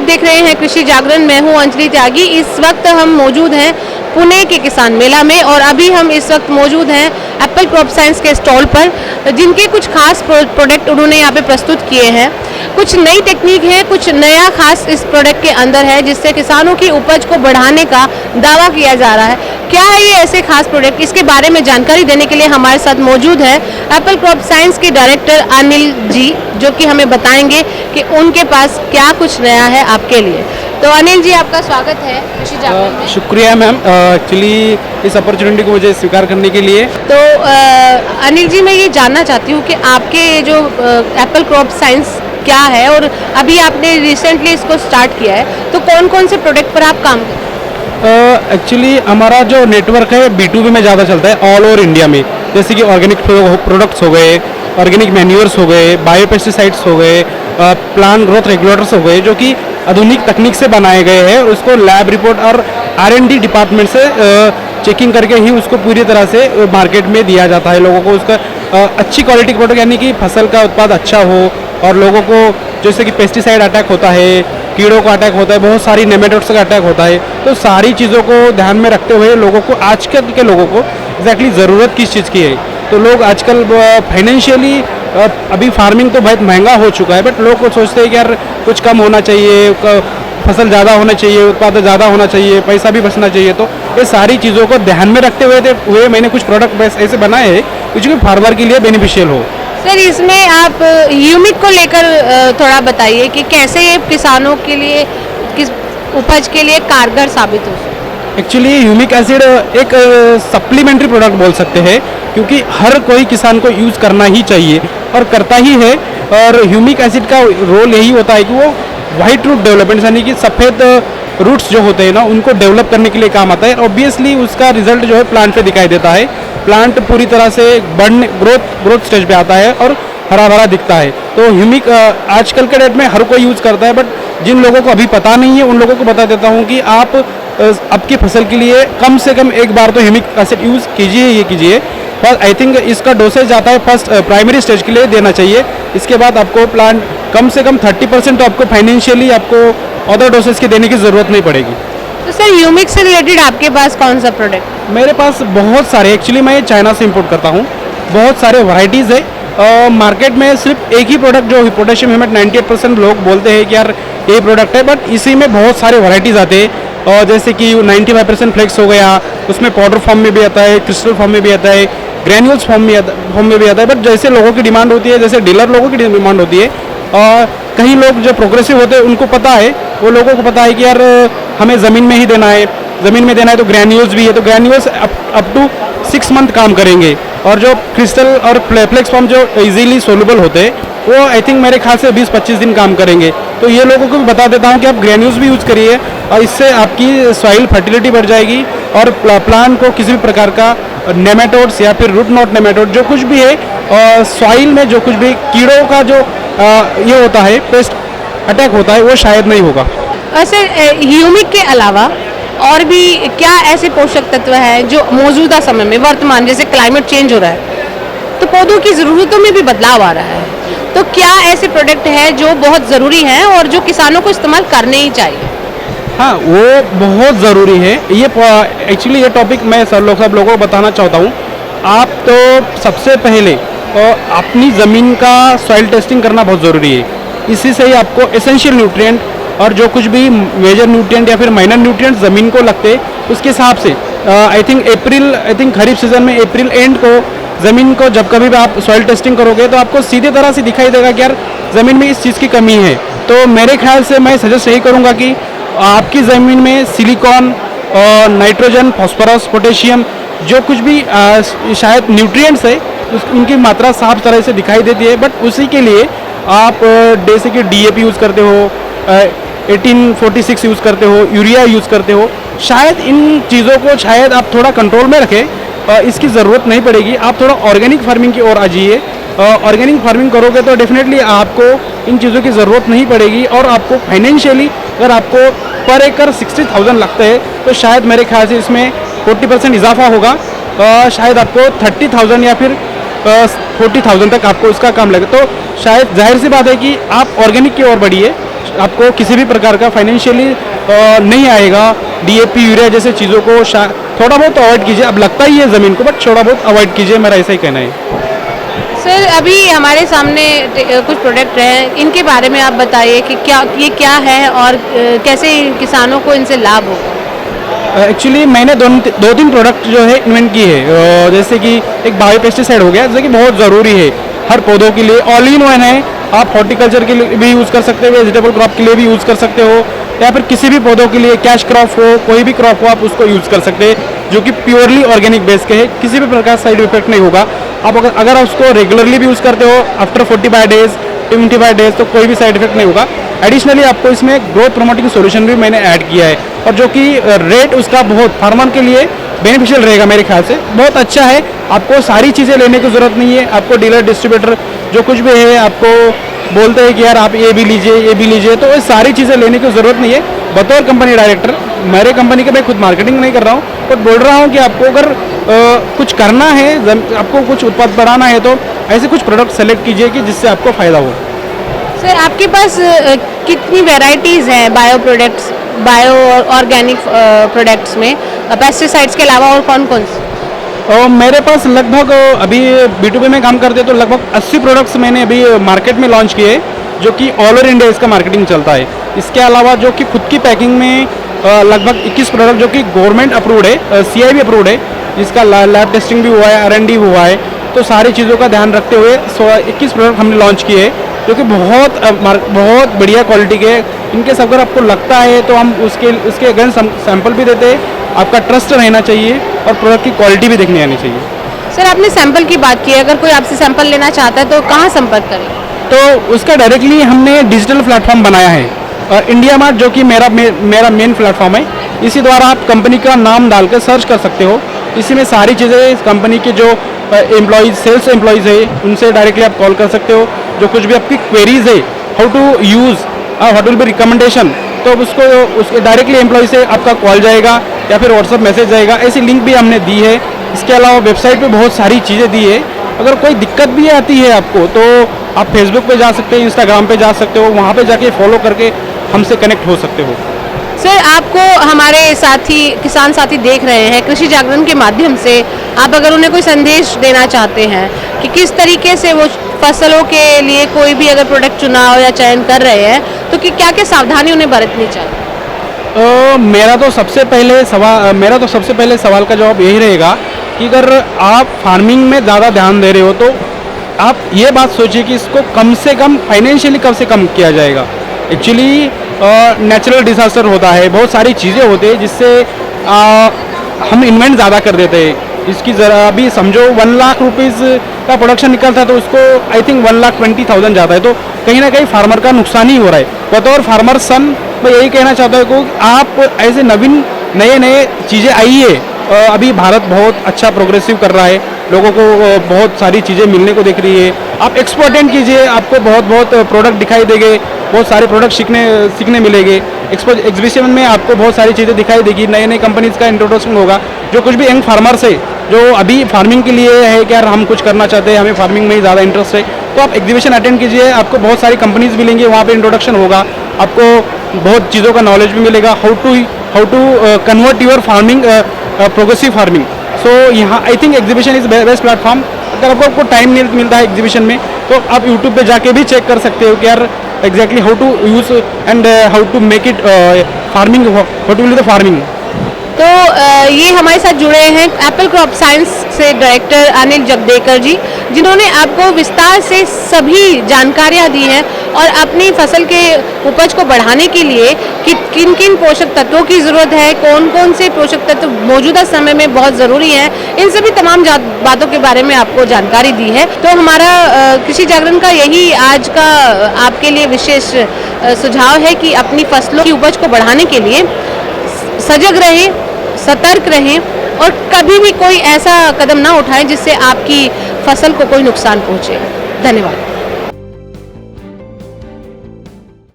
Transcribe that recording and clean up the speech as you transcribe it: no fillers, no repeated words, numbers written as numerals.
देख रहे हैं कृषि जागरण। मैं हूं अंजलि त्यागी। इस वक्त हम मौजूद हैं पुणे के किसान मेला में और अभी हम इस वक्त मौजूद हैं एप्पल क्रॉप साइंस के स्टॉल पर, जिनके कुछ खास प्रोडक्ट उन्होंने यहाँ पे प्रस्तुत किए हैं। कुछ नई टेक्निक है, कुछ नया खास इस प्रोडक्ट के अंदर है, जिससे किसानों की उपज को बढ़ाने का दावा किया जा रहा है। क्या है ये ऐसे खास प्रोडक्ट, इसके बारे में जानकारी देने के लिए हमारे साथ मौजूद है एप्पल क्रॉप साइंस के डायरेक्टर अनिल जी, जो कि हमें बताएंगे कि उनके पास क्या कुछ नया है आपके लिए। तो अनिल जी, आपका स्वागत है कृषि जागरण में। शुक्रिया मैम, एक्चुअली इस अपॉर्चुनिटी को मुझे स्वीकार करने के लिए। तो अनिल जी, मैं ये जानना चाहती हूँ कि आपके जो एप्पल क्रॉप साइंस क्या है और अभी आपने रिसेंटली इसको स्टार्ट किया है, तो कौन कौन से प्रोडक्ट पर आप काम करते हैं? एक्चुअली हमारा जो नेटवर्क है B2B में ज़्यादा चलता है ऑल ओवर इंडिया में, जैसे कि ऑर्गेनिक प्रोडक्ट्स हो गए, ऑर्गेनिक मैन्यूअर्स हो गए, बायोपेस्टिसाइड्स हो गए, प्लांट ग्रोथ रेगुलेटर्स हो गए, जो कि आधुनिक तकनीक से बनाए गए हैं। उसको लैब रिपोर्ट और R&D डिपार्टमेंट से चेकिंग करके ही उसको पूरी तरह से मार्केट में दिया जाता है लोगों को। उसका अच्छी क्वालिटी का प्रोडक्ट, यानी कि फसल का उत्पाद अच्छा हो और लोगों को, जैसे कि पेस्टिसाइड अटैक होता है, कीड़ों का अटैक होता है, बहुत सारी नेमेटोड्स का अटैक होता है, तो सारी चीज़ों को ध्यान में रखते हुए लोगों को, आजकल के लोगों को एग्जैक्टली ज़रूरत किस चीज़ की है। तो लोग आजकल फाइनेंशियली, अभी फार्मिंग तो बहुत महंगा हो चुका है, बट लोग को सोचते हैं कि यार कुछ कम होना चाहिए, फसल ज़्यादा होना चाहिए, उत्पादन ज़्यादा होना चाहिए, पैसा भी बचना चाहिए। तो ये सारी चीज़ों को ध्यान में रखते हुए मैंने कुछ प्रोडक्ट ऐसे बनाए हैं जो कि फार्मर के लिए बेनिफिशियल हो। सर, इसमें आप ह्यूमिक को लेकर थोड़ा बताइए कि कैसे ये किसानों के लिए, किस उपज के लिए कारगर साबित हो। एक्चुअली ह्यूमिक एसिड एक सप्लीमेंट्री प्रोडक्ट बोल सकते हैं, क्योंकि हर कोई किसान को यूज़ करना ही चाहिए और करता ही है। और ह्यूमिक एसिड का रोल यही होता है कि वो वाइट रूट डेवलपमेंट, यानी कि सफ़ेद रूट्स जो होते हैं ना, उनको डेवलप करने के लिए काम आता है। ऑब्वियसली उसका रिजल्ट जो है प्लांट पे दिखाई देता है। प्लांट पूरी तरह से बढ़ने, ग्रोथ स्टेज पे आता है और हरा भरा दिखता है। तो ह्यूमिक आजकल के डेट में हर कोई यूज़ करता है, बट जिन लोगों को अभी पता नहीं है उन लोगों को बता देता हूँ कि आप आपकी फसल के लिए कम से कम एक बार तो ह्यूमिक एसिड यूज़ कीजिए। पर आई थिंक इसका डोसेज आता है फर्स्ट प्राइमरी स्टेज के लिए देना चाहिए। इसके बाद आपको प्लांट कम से कम 30% तो आपको फाइनेंशियली आपको अदर डोसेज की देने की ज़रूरत नहीं पड़ेगी। तो सर, ह्यूमिक से रिलेटेड आपके पास कौन सा प्रोडक्ट? मेरे पास बहुत सारे, एक्चुअली मैं चाइना से इंपोर्ट करता हूँ, बहुत सारे वैरायटीज़ है। मार्केट में सिर्फ एक ही प्रोडक्ट जो पोटेशियम ह्यूमेट 98% लोग बोलते हैं कि यार यही प्रोडक्ट है, बट इसी में बहुत सारे वैरायटीज़ आते हैं। और जैसे कि 95% फ्लेक्स हो गया, उसमें पाउडर फॉर्म में भी आता है, क्रिस्टल फॉर्म में भी आता है, ग्रैन्यूल्स फॉर्म में भी आता है। बट जैसे लोगों की डिमांड होती है, जैसे डीलर लोगों की डिमांड होती है, और कई लोग जो प्रोग्रेसिव होते हैं उनको पता है, वो लोगों को पता है कि यार हमें ज़मीन में ही देना है, ज़मीन में देना है, तो ग्रैन्यूल्स भी है, तो ग्रैन्यूल्स अप टू 6 मंथ काम करेंगे। और जो क्रिस्टल और फ्लेक्स फॉर्म जो इजीली सोल्यूबल होते हैं, वो आई थिंक मेरे ख्याल से 20-25 दिन काम करेंगे। तो ये लोगों को भी बता देता हूँ कि आप ग्रैन्यूल्स भी यूज़ करिए, और इससे आपकी सॉइल फर्टिलिटी बढ़ जाएगी और प्लांट को किसी भी प्रकार का नेमेटोड्स या फिर रूट नॉट नेमेटोड जो कुछ भी है, और सॉइल में जो कुछ भी कीड़ों का जो ये होता है, पेस्ट अटैक होता है, वो शायद नहीं होगा। सर, ह्यूमिक के अलावा और भी क्या ऐसे पोषक तत्व हैं जो मौजूदा समय में, वर्तमान जैसे क्लाइमेट चेंज हो रहा है तो पौधों की ज़रूरतों में भी बदलाव आ रहा है, तो क्या ऐसे प्रोडक्ट हैं जो बहुत ज़रूरी हैं और जो किसानों को इस्तेमाल करने ही चाहिए? हाँ, वो बहुत ज़रूरी है। ये एक्चुअली ये टॉपिक मैं सब लोगों को बताना चाहता हूँ। आप तो सबसे पहले अपनी ज़मीन का सॉइल टेस्टिंग करना बहुत ज़रूरी है। इसी से ही आपको एसेंशियल न्यूट्रिएंट और जो कुछ भी मेजर न्यूट्रिएंट या फिर माइनर न्यूट्रिएंट ज़मीन को लगते, उसके हिसाब से आई थिंक खरीफ सीजन में अप्रैल एंड को ज़मीन को जब कभी भी आप सॉइल टेस्टिंग करोगे तो आपको सीधे तरह से दिखाई देगा कि यार ज़मीन में इस चीज़ की कमी है। तो मेरे ख्याल से मैं सजेस्ट यही करूँगा कि आपकी ज़मीन में सिलिकॉन और नाइट्रोजन, फॉस्फोरस, पोटेशियम जो कुछ भी शायद न्यूट्रिएंट्स है, उनकी मात्रा साफ तरह से दिखाई देती है। बट उसी के लिए आप जैसे कि DAP यूज़ करते हो, 1846 यूज़ करते हो, यूरिया यूज़ करते हो, शायद इन चीज़ों को शायद आप थोड़ा कंट्रोल में रखें, इसकी ज़रूरत नहीं पड़ेगी। आप थोड़ा ऑर्गेनिक फार्मिंग की ओर आ जाइए। ऑर्गेनिक फार्मिंग करोगे तो डेफिनेटली आपको इन चीज़ों की ज़रूरत नहीं पड़ेगी, और आपको फाइनेंशियली अगर आपको पर एकड़ 60,000 लगता है तो शायद मेरे ख्याल से इसमें 40% इजाफा होगा। शायद आपको 30,000 या फिर 40,000 तक आपको उसका काम लगे। तो शायद जाहिर सी बात है कि आप ऑर्गेनिक की ओर बढ़िए। आपको किसी भी प्रकार का फाइनेंशियली नहीं आएगा। डीएपी यूरिया जैसे चीज़ों को थोड़ा बहुत अवॉइड कीजिए। अब लगता ही है ज़मीन को, बट थोड़ा बहुत अवॉइड कीजिए, मेरा ऐसा ही कहना है। सर अभी हमारे सामने कुछ प्रोडक्ट हैं, इनके बारे में आप बताइए कि ये क्या है और कैसे किसानों को इनसे लाभ होगा। एक्चुअली मैंने दो तीन प्रोडक्ट जो है इन्वेंट की है। जैसे कि एक बायो पेस्टिसाइड हो गया, जैसे कि बहुत ज़रूरी है हर पौधों के लिए, ऑल इन वन है। आप हॉर्टिकल्चर के लिए भी यूज़ कर सकते हो, वेजिटेबल क्रॉप के लिए भी यूज़ कर सकते हो, या फिर किसी भी पौधों के लिए, कैश क्रॉप हो, कोई भी क्रॉप हो, आप उसको यूज़ कर सकते हैं, जो कि प्योरली ऑर्गेनिक बेस के है। किसी भी प्रकार साइड इफेक्ट नहीं होगा। आप अगर उसको रेगुलरली भी यूज़ करते हो आफ्टर 45 डेज 25 डेज, तो कोई भी साइड इफेक्ट नहीं होगा। एडिशनली आपको इसमें ग्रोथ प्रमोटिंग सॉल्यूशन भी मैंने ऐड किया है, और जो कि रेट उसका बहुत फार्मर के लिए बेनिफिशियल रहेगा मेरे ख्याल से, बहुत अच्छा है। आपको सारी चीज़ें लेने की ज़रूरत नहीं है। आपको डीलर डिस्ट्रीब्यूटर जो कुछ भी है आपको बोलते हैं कि यार आप ये भी लीजिए, तो ये सारी चीज़ें लेने की ज़रूरत नहीं है। बतौर कंपनी डायरेक्टर, मेरे कंपनी के मैं खुद मार्केटिंग नहीं कर रहा हूँ, बट बोल रहा हूँ कि आपको अगर कुछ करना है, आपको कुछ उत्पाद बढ़ाना है, तो ऐसे कुछ प्रोडक्ट सेलेक्ट कीजिए कि जिससे आपको फ़ायदा हो। सर आपके पास कितनी वैरायटीज़ हैं बायो प्रोडक्ट्स, बायो और ऑर्गेनिक प्रोडक्ट्स में, पेस्टिसाइड्स के अलावा और कौन कौन से? और मेरे पास लगभग अभी B2B में काम करते हैं, तो लगभग 80 प्रोडक्ट्स मैंने अभी मार्केट में लॉन्च किए, जो कि ऑल ओवर इंडिया इसका मार्केटिंग चलता है। इसके अलावा जो कि खुद की पैकिंग में लगभग 21 प्रोडक्ट जो कि गवर्नमेंट अप्रूव्ड है, CI भी अप्रूव्ड है, जिसका लैब टेस्टिंग भी हुआ है, R&D भी हुआ है। तो सारी चीज़ों का ध्यान रखते हुए 21 प्रोडक्ट हमने लॉन्च किए, जो कि बहुत बढ़िया क्वालिटी के। इनकेस अगर आपको लगता है तो हम उसके अगेंस्ट सैंपल भी देते हैं। आपका ट्रस्ट रहना चाहिए और प्रोडक्ट की क्वालिटी भी देखनी आनी चाहिए। सर आपने सैंपल की बात की है, अगर कोई आपसे सैंपल लेना चाहता है तो कहाँ संपर्क करें? तो उसका डायरेक्टली हमने डिजिटल प्लेटफॉर्म बनाया है, इंडिया मार्ट, जो कि मेरा मेन प्लेटफॉर्म है। इसी द्वारा आप कंपनी का नाम डाल कर सर्च कर सकते हो। इसी में सारी चीज़ें कंपनी के जो एम्प्लॉयज़, सेल्स एम्प्लॉयज़ है, उनसे डायरेक्टली आप कॉल कर सकते हो। जो कुछ भी आपकी क्वेरीज है, how to use, what will be recommendation, तो उसके डायरेक्टली एम्प्लॉय से आपका कॉल जाएगा या फिर व्हाट्सअप मैसेज जाएगा। ऐसी लिंक भी हमने दी है। इसके अलावा वेबसाइट पे बहुत सारी चीज़ें दी है। अगर कोई दिक्कत भी आती है आपको, तो आप फेसबुक पे जा सकते हैं, इंस्टाग्राम पे जा सकते हो, वहाँ पे जाके फॉलो करके हमसे कनेक्ट हो सकते हो। सर आपको हमारे साथी, किसान साथी देख रहे हैं, कृषि जागरण के माध्यम से आप अगर उन्हें कोई संदेश देना चाहते हैं कि किस तरीके से वो फसलों के लिए कोई भी अगर प्रोडक्ट चुनाव या चयन कर रहे हैं, तो कि क्या क्या सावधानी उन्हें बरतनी चाहिए? मेरा तो सबसे पहले सवाल का जवाब यही रहेगा कि अगर आप फार्मिंग में ज़्यादा ध्यान दे रहे हो, तो आप ये बात सोचिए कि इसको कम से कम फाइनेंशियली कम से कम किया जाएगा। एक्चुअली नेचुरल डिजास्टर होता है, बहुत सारी चीज़ें होती है जिससे हम इन्वेंट ज़्यादा कर देते हैं। इसकी ज़रा अभी समझो 1 लाख रुपीज़ का प्रोडक्शन निकलता है, तो उसको आई थिंक 1,20,000 जाता है, तो कहीं ना कहीं फार्मर का नुकसान ही हो रहा है। बतौर फार्मर सन मैं यही कहना चाहता हूँ कि आप ऐसे नए चीज़ें आई है। अभी भारत बहुत अच्छा प्रोग्रेसिव कर रहा है, लोगों को बहुत सारी चीज़ें मिलने को दिख रही है। आप एक्सपोर्टेंट कीजिए, आपको बहुत प्रोडक्ट दिखाई देंगे, बहुत सारे प्रोडक्ट सीखने मिलेंगे। एग्जीबिशन में आपको बहुत सारी चीज़ें दिखाई देगी, नए कंपनीज का इंट्रोडक्शन होगा। जो कुछ भी यंग फार्मर्स है, जो अभी फार्मिंग के लिए है कि यार हम कुछ करना चाहते हैं, हमें फार्मिंग में ही ज़्यादा इंटरेस्ट है, तो आप एग्जीबिशन अटेंड कीजिए। आपको बहुत सारी कंपनीज मिलेंगी, वहाँ पे इंट्रोडक्शन होगा, आपको बहुत चीज़ों का नॉलेज भी मिलेगा, how to convert your farming progressive farming. So यहाँ I think exhibition is best platform. अगर आपको टाइम नहीं मिलता है एग्जीबिशन में, तो आप यूट्यूब पे जाके भी चेक कर सकते हो कि यार exactly how to use and how to make it farming, what will be the farming. तो ये हमारे साथ जुड़े हैं एप्पल क्रॉप साइंस से डायरेक्टर अनिल जगदेकर जी, जिन्होंने आपको विस्तार से सभी जानकारियां दी हैं और अपनी फसल के उपज को बढ़ाने के लिए किन किन पोषक तत्वों की ज़रूरत है, कौन कौन से पोषक तत्व मौजूदा समय में बहुत ज़रूरी हैं, इन सभी तमाम बातों के बारे में आपको जानकारी दी है। तो हमारा कृषि जागरण का यही आज का आपके लिए विशेष सुझाव है कि अपनी फसलों की उपज को बढ़ाने के लिए सजग रहें, सतर्क रहें और कभी भी कोई ऐसा कदम ना उठाएं जिससे आपकी फसल को कोई नुकसान पहुंचे। धन्यवाद।